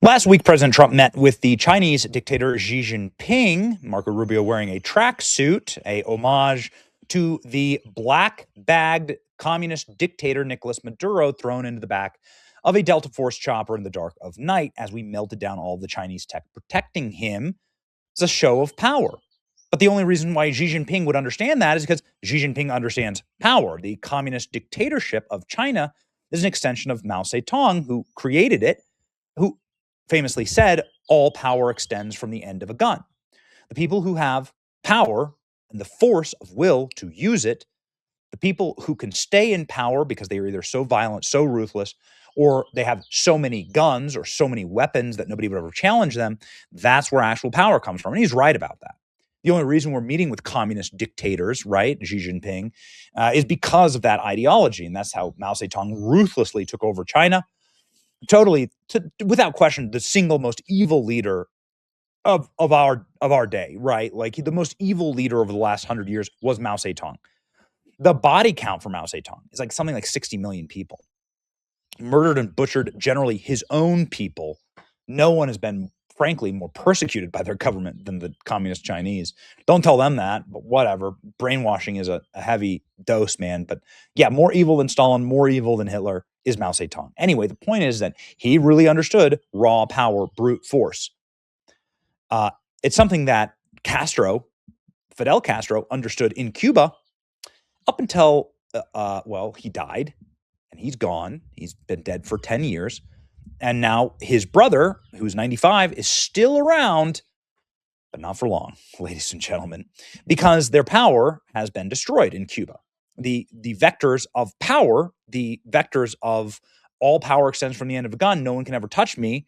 Last week, President Trump met with the Chinese dictator Xi Jinping, Marco Rubio wearing a tracksuit, a homage to the black-bagged communist dictator Nicolas Maduro thrown into the back of a Delta Force chopper in the dark of night as we melted down all of the Chinese tech protecting him. It's a show of power. But the only reason why Xi Jinping would understand that is because Xi Jinping understands power. The communist dictatorship of China is an extension of Mao Zedong, who created it, who famously said, all power extends from the end of a gun. The people who have power and the force of will to use it, the people who can stay in power because they are either so violent, so ruthless, or they have so many guns or so many weapons that nobody would ever challenge them, that's where actual power comes from. And he's right about that. The only reason we're meeting with communist dictators, right, Xi Jinping, is because of that ideology. And that's how Mao Zedong ruthlessly took over China. Totally, without question, the single most evil leader of our day, right? Like the most evil leader over the last 100 years was Mao Zedong. The body count for Mao Zedong is like something like 60 million people. Murdered and butchered generally his own people. No one has been, frankly, more persecuted by their government than the communist Chinese. Don't tell them that, but whatever. Brainwashing is a heavy dose, man. But yeah, more evil than Stalin, more evil than Hitler is Mao Zedong. Anyway, the point is that he really understood raw power, brute force. It's something that Fidel Castro, understood in Cuba up until, he died and he's gone. He's been dead for 10 years. And now his brother, who's 95, is still around, but not for long, ladies and gentlemen, because their power has been destroyed in Cuba. The vectors of power, the vectors of all power extends from the end of a gun, no one can ever touch me.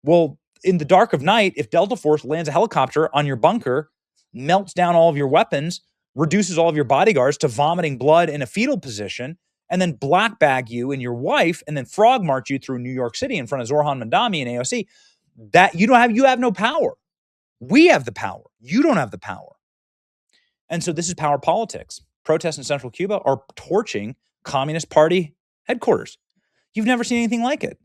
Well, in the dark of night, if Delta Force lands a helicopter on your bunker, melts down all of your weapons, reduces all of your bodyguards to vomiting blood in a fetal position, and then black bag you and your wife, and then frog march you through New York City in front of Zorhan Mandami and AOC, that you have no power. We have the power. You don't have the power. And so this is power politics. Protests in central Cuba are torching Communist Party headquarters. You've never seen anything like it.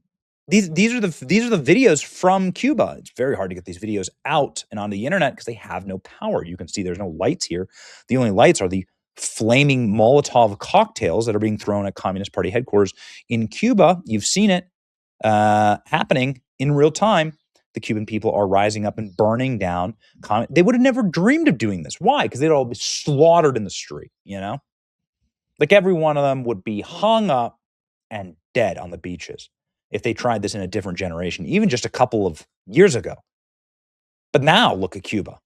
These are the videos from Cuba. It's very hard to get these videos out and on the internet because they have no power. You can see there's no lights here. The only lights are the flaming Molotov cocktails that are being thrown at Communist Party headquarters in Cuba. You've seen it happening in real time. The Cuban people are rising up and burning down. They would have never dreamed of doing this. Why? Because they'd all be slaughtered in the street, Like every one of them would be hung up and dead on the beaches if they tried this in a different generation, even just a couple of years ago. But now look at Cuba.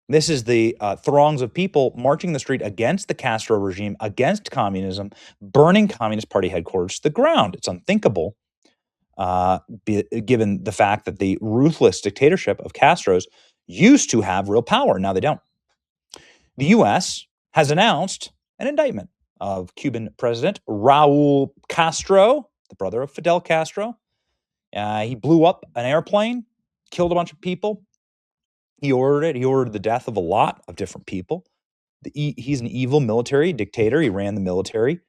This is the throngs of people marching the street against the Castro regime, against communism, burning Communist Party headquarters to the ground. It's unthinkable, given the fact that the ruthless dictatorship of Castro's used to have real power. Now they don't. The U.S. has announced an indictment of Cuban President Raul Castro, the brother of Fidel Castro. He blew up an airplane, killed a bunch of people. He ordered it. He ordered the death of a lot of different people. He's an evil military dictator. He ran the military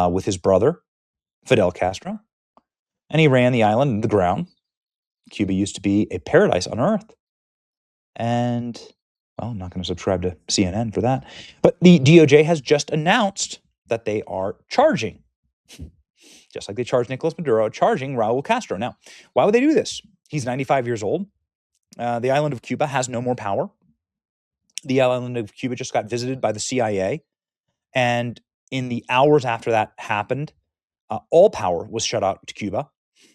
with his brother, Fidel Castro. And he ran the island into the ground. Cuba used to be a paradise on earth. And, well, I'm not going to subscribe to CNN for that. But the DOJ has just announced that they are charging, just like they charged Nicolas Maduro, charging Raul Castro. Now, why would they do this? He's 95 years old. The island of Cuba has no more power. The island of Cuba just got visited by the CIA. And in the hours after that happened, all power was shut out to Cuba.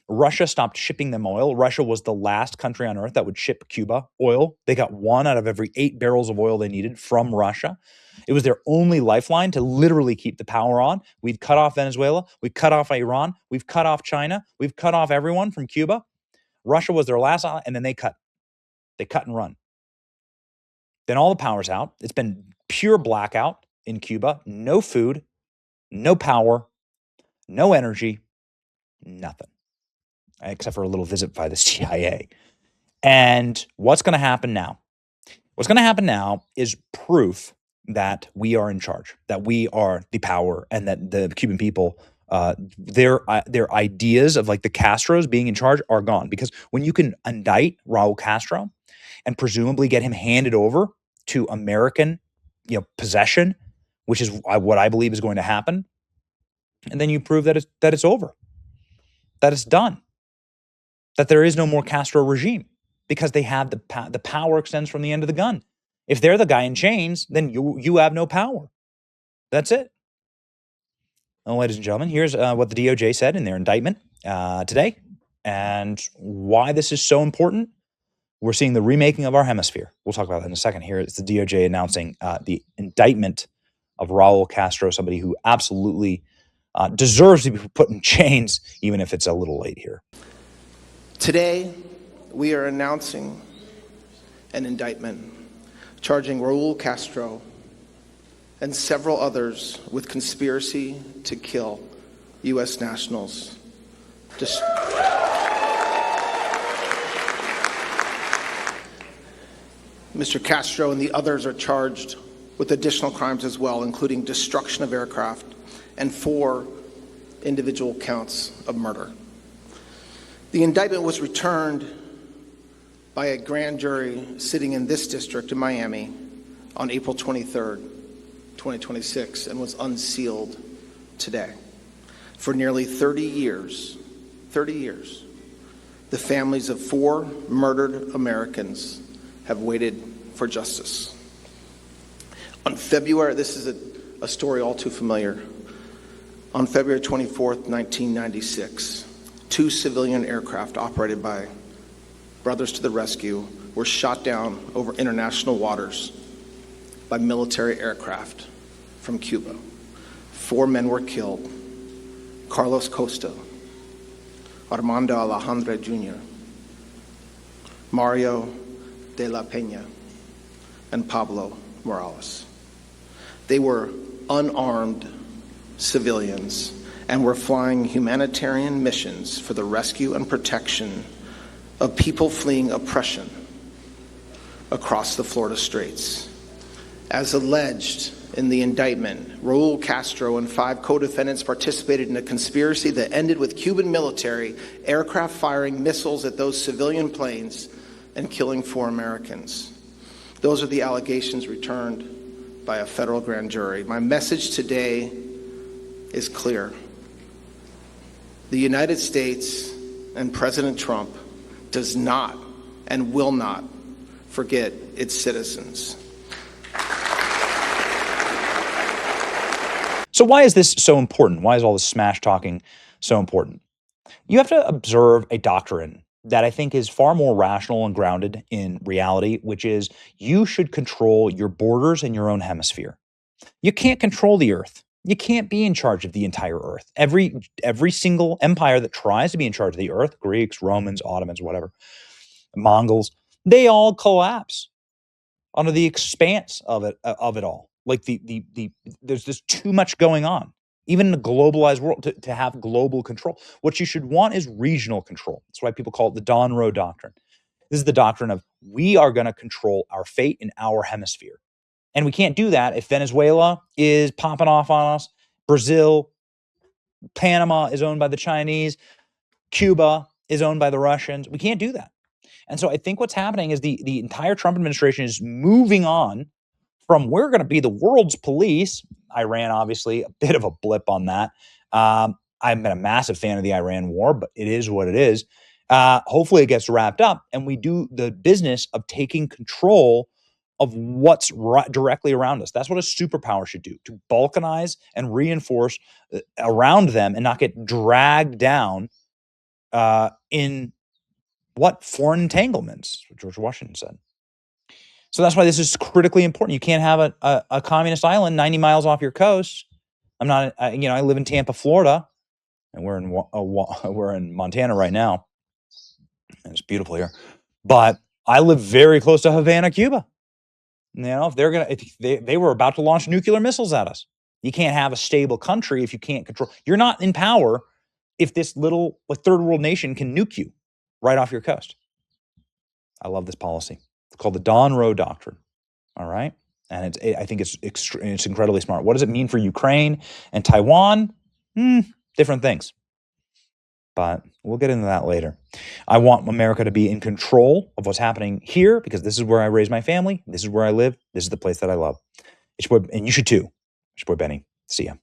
Russia stopped shipping them oil. Russia was the last country on earth that would ship Cuba oil. They got 1 out of every 8 barrels of oil they needed from Russia. It was their only lifeline to literally keep the power on. We'd cut off Venezuela. We've cut off Iran. We've cut off China. We've cut off everyone from Cuba. Russia was their last, and then they cut. They cut and run. Then all the power's out. It's been pure blackout in Cuba. No food, no power, no energy, nothing, except for a little visit by the CIA. And what's going to happen now? What's going to happen now is proof that we are in charge, that we are the power, and that the Cuban people Their ideas of like the Castros being in charge are gone, because when you can indict Raul Castro and presumably get him handed over to American, possession, which is what I believe is going to happen, and then you prove that it's over, that it's done, that there is no more Castro regime, because they have the power extends from the end of the gun. If they're the guy in chains, then you have no power. That's it. Well, ladies and gentlemen, here's what the DOJ said in their indictment today, and why this is so important. We're seeing the remaking of our hemisphere. We'll talk about that in a second. Here, it's the DOJ announcing the indictment of Raul Castro, somebody who absolutely deserves to be put in chains, even if it's a little late here. Today, we are announcing an indictment charging Raul Castro and several others with conspiracy to kill U.S. nationals. Mr. Castro and the others are charged with additional crimes as well, including destruction of aircraft and 4 individual counts of murder. The indictment was returned by a grand jury sitting in this district in Miami on April 23rd, 2026, and was unsealed today. For nearly 30 years, the families of 4 murdered Americans have waited for justice. On February, this is a story all too familiar. On February 24th, 1996, 2 civilian aircraft operated by Brothers to the Rescue were shot down over international waters by military aircraft from Cuba. 4 men were killed: Carlos Costa, Armando Alejandre Jr., Mario de la Peña, and Pablo Morales. They were unarmed civilians and were flying humanitarian missions for the rescue and protection of people fleeing oppression across the Florida Straits. As alleged in the indictment, Raul Castro and 5 co-defendants participated in a conspiracy that ended with Cuban military aircraft firing missiles at those civilian planes and killing 4 Americans. Those are the allegations returned by a federal grand jury. My message today is clear. The United States and President Trump does not and will not forget its citizens. So why is this so important? Why is all this smash talking so important? You have to observe a doctrine that I think is far more rational and grounded in reality, which is you should control your borders in your own hemisphere. You can't control the earth. You can't be in charge of the entire earth. Every single empire that tries to be in charge of the earth, Greeks, Romans, Ottomans, whatever, Mongols, they all collapse under the expanse of it all. Like there's just too much going on, even in a globalized world, to have global control. What you should want is regional control. That's why people call it the Monroe Doctrine. This is the doctrine of we are going to control our fate in our hemisphere. And we can't do that if Venezuela is popping off on us, Brazil, Panama is owned by the Chinese, Cuba is owned by the Russians. We can't do that. And so I think what's happening is the entire Trump administration is moving on from we're going to be the world's police. Iran, obviously, a bit of a blip on that. I've been a massive fan of the Iran war, but it is what it is. Hopefully it gets wrapped up and we do the business of taking control of what's directly around us. That's what a superpower should do, to balkanize and reinforce around them and not get dragged down in foreign entanglements, George Washington said. So that's why this is critically important. You can't have a communist island 90 miles off your coast. I live in Tampa, Florida, and we're in Montana right now, and it's beautiful here. But I live very close to Havana, Cuba. If they were about to launch nuclear missiles at us, you can't have a stable country if you can't control. You're not in power if this little third world nation can nuke you right off your coast. I love this policy. It's called the Monroe Doctrine. All right, and I think it's incredibly smart. What does it mean for Ukraine and Taiwan? different things. But we'll get into that later. I want America to be in control of what's happening here because this is where I raise my family. This is where I live. This is the place that I love. It's your boy, and you should too. It's your boy Benny. See ya.